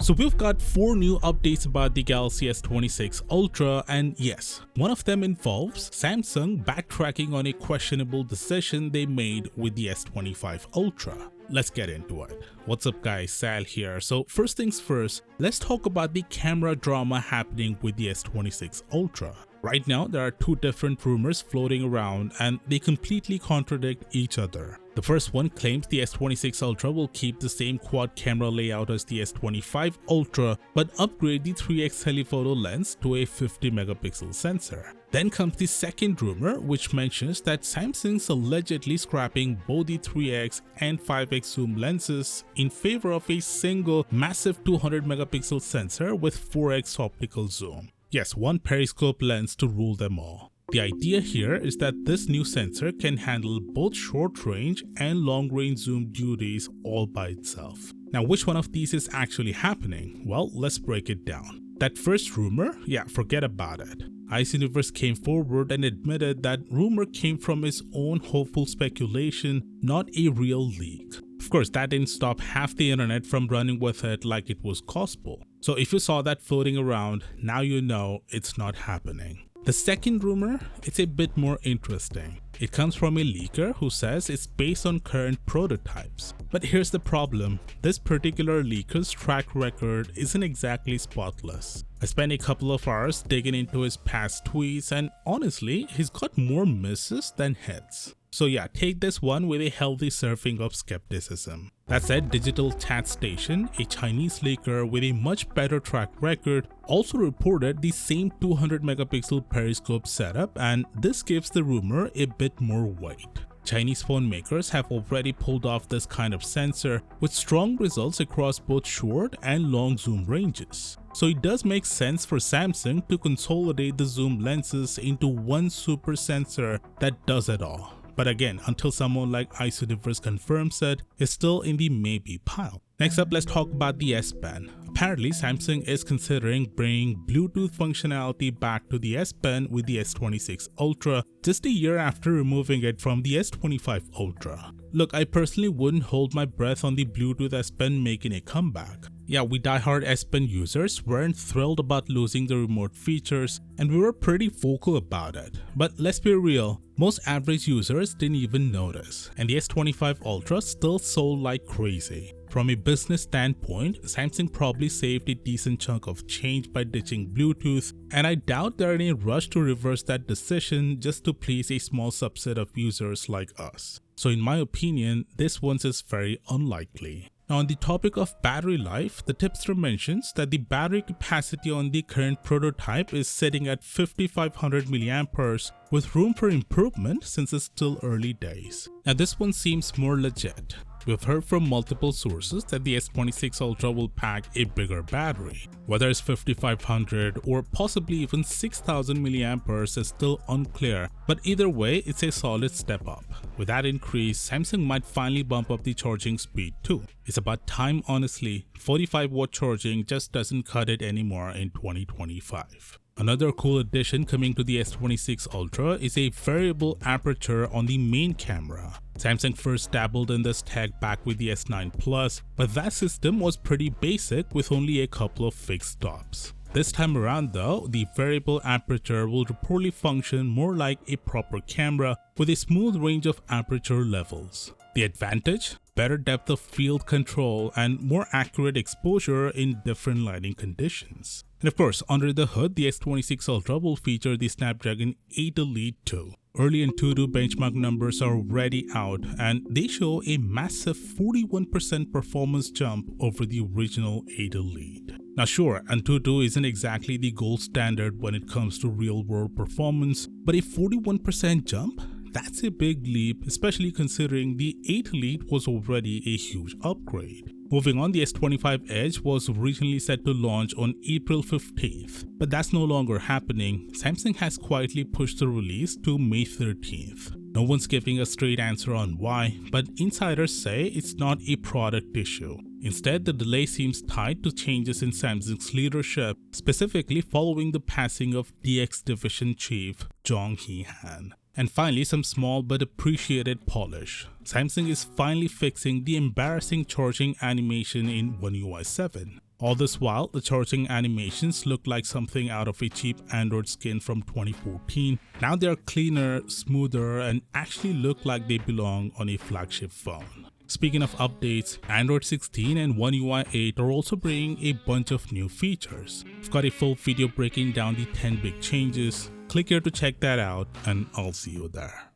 So we've got 4 new updates about the Galaxy S26 Ultra, and yes, one of them involves Samsung backtracking on a questionable decision they made with the S25 Ultra. Let's get into it. What's up guys, Sal here. So first things first, let's talk about the camera drama happening with the S26 Ultra. Right now, there are 2 different rumors floating around and they completely contradict each other. The first one claims the S26 Ultra will keep the same quad camera layout as the S25 Ultra but upgrade the 3x telephoto lens to a 50 megapixel sensor. Then comes the second rumor, which mentions that Samsung's allegedly scrapping both the 3x and 5x zoom lenses in favor of a single massive 200 megapixel sensor with 4x optical zoom. Yes, one periscope lens to rule them all. The idea here is that this new sensor can handle both short range and long range zoom duties all by itself. Now, which one of these is actually happening? Well, let's break it down. That first rumor, forget about it. Ice Universe came forward and admitted that rumor came from his own hopeful speculation, not a real leak. Of course, that didn't stop half the internet from running with it like it was gospel. So if you saw that floating around, now you know it's not happening. The second rumor, it's a bit more interesting. It comes from a leaker who says it's based on current prototypes. But here's the problem, this particular leaker's track record isn't exactly spotless. I spent a couple of hours digging into his past tweets and honestly, he's got more misses than hits. So take this one with a healthy serving of skepticism. That said, Digital Chat Station, a Chinese leaker with a much better track record, also reported the same 200 megapixel periscope setup, and this gives the rumor a bit more weight. Chinese phone makers have already pulled off this kind of sensor with strong results across both short and long zoom ranges. So it does make sense for Samsung to consolidate the zoom lenses into one super sensor that does it all. But again, until someone like Ice Universe confirms it, it's still in the maybe pile. Next up, let's talk about the S Pen. Apparently, Samsung is considering bringing Bluetooth functionality back to the S Pen with the S26 Ultra just a year after removing it from the S25 Ultra. Look, I personally wouldn't hold my breath on the Bluetooth S Pen making a comeback. We diehard S Pen users weren't thrilled about losing the remote features and we were pretty vocal about it. But let's be real, most average users didn't even notice, and the S25 Ultra still sold like crazy. From a business standpoint, Samsung probably saved a decent chunk of change by ditching Bluetooth, and I doubt they're in a rush to reverse that decision just to please a small subset of users like us. So in my opinion, this one is very unlikely. Now on the topic of battery life, the tipster mentions that the battery capacity on the current prototype is sitting at 5500 mAh with room for improvement since it's still early days. Now this one seems more legit. We've heard from multiple sources that the S26 Ultra will pack a bigger battery. Whether it's 5500 or possibly even 6000 mAh is still unclear, but either way, it's a solid step up. With that increase, Samsung might finally bump up the charging speed too. It's about time honestly, 45-watt charging just doesn't cut it anymore in 2025. Another cool addition coming to the S26 Ultra is a variable aperture on the main camera. Samsung first dabbled in this tech back with the S9 Plus, but that system was pretty basic with only a couple of fixed stops. This time around though, the variable aperture will reportedly function more like a proper camera with a smooth range of aperture levels. The advantage? Better depth of field control and more accurate exposure in different lighting conditions. And of course, under the hood, the S26 Ultra will feature the Snapdragon 8 Elite 2. Early Antutu benchmark numbers are already out and they show a massive 41% performance jump over the original 8 Elite. Now sure, Antutu isn't exactly the gold standard when it comes to real-world performance, but a 41% jump? That's a big leap, especially considering the 8 Elite was already a huge upgrade. Moving on, the S25 Edge was originally set to launch on April 15th, but that's no longer happening. Samsung has quietly pushed the release to May 13th. No one's giving a straight answer on why, but insiders say it's not a product issue. Instead, the delay seems tied to changes in Samsung's leadership, specifically following the passing of DX Division Chief Jong Hee-han. And finally, some small but appreciated polish. Samsung is finally fixing the embarrassing charging animation in One UI 7. All this while, the charging animations look like something out of a cheap Android skin from 2014. Now they are cleaner, smoother, and actually look like they belong on a flagship phone. Speaking of updates, Android 16 and One UI 8 are also bringing a bunch of new features. I've got a full video breaking down the 10 big changes. Click here to check that out, and I'll see you there.